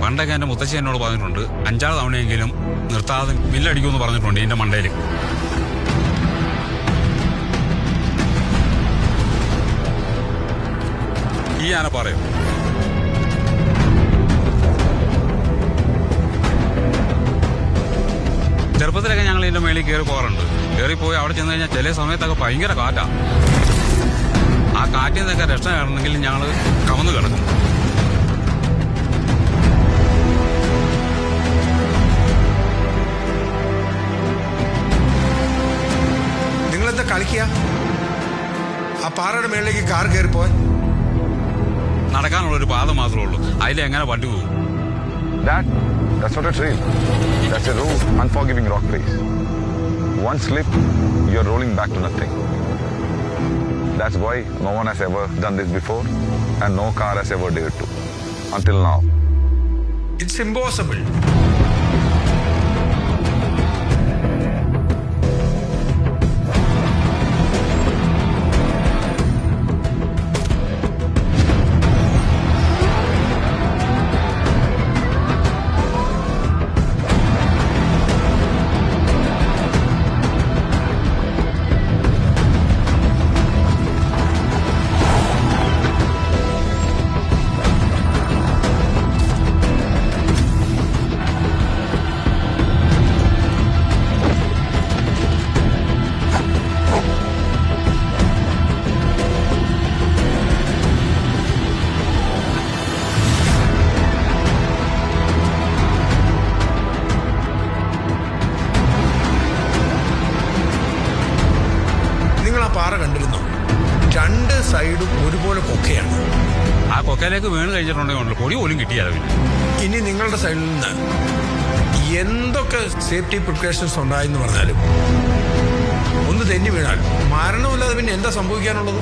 പണ്ടൊക്കെ എൻ്റെ മുത്തശ്ശി എന്നോട് പറഞ്ഞിട്ടുണ്ട് 5-6 തവണയെങ്കിലും നിർത്താതെ മില്ലടിക്കുമെന്ന് പറഞ്ഞിട്ടുണ്ട് എൻ്റെ മണ്ടയിൽ. ഈ ആന പറയും. ചെറുപ്പത്തിലൊക്കെ ഞങ്ങൾ ഇതിന്റെ മേളിൽ കയറി പോകാറുണ്ട്. കയറിപ്പോയി അവിടെ ചെന്ന് കഴിഞ്ഞാൽ ചില സമയത്തൊക്കെ ഭയങ്കര കാറ്റാ. ആ കാറ്റിൽ നിന്നൊക്കെ രക്ഷ കാണണമെങ്കിൽ ഞങ്ങൾ കമന്ന് കിടക്കും. നിങ്ങളെന്താ കളിക്കുക? ആ പാറയുടെ മേളിലേക്ക് കാർ കയറിപ്പോയി. നടക്കാനുള്ളൊരു പാത മാത്രമേ ഉള്ളൂ. അതിലെങ്ങനെ വണ്ടി പോകും? That's not a trail. That's a raw, unforgiving rock face. One slip, you're rolling back to nothing. That's why no one has ever done this before and no car has ever dared to. Until now. It's impossible. പാറ കണ്ടിരുന്നോ? 2 സൈഡും ഒരുപോലെ കൊക്കയാണ്. ആ കൊക്കയിലേക്ക് വീണ് കഴിച്ചിട്ടുണ്ടെങ്കിൽ പൊടി പോലും കിട്ടിയാലോ. ഇനി നിങ്ങളുടെ സൈഡിൽ നിന്ന് എന്തൊക്കെ സേഫ്റ്റി പ്രിക്കോഷൻസ് ഉണ്ടായെന്ന് പറഞ്ഞാലും ഒന്ന് തെന്നി വീണാൽ മരണമില്ലാതെ പിന്നെ എന്താ സംഭവിക്കാനുള്ളത്?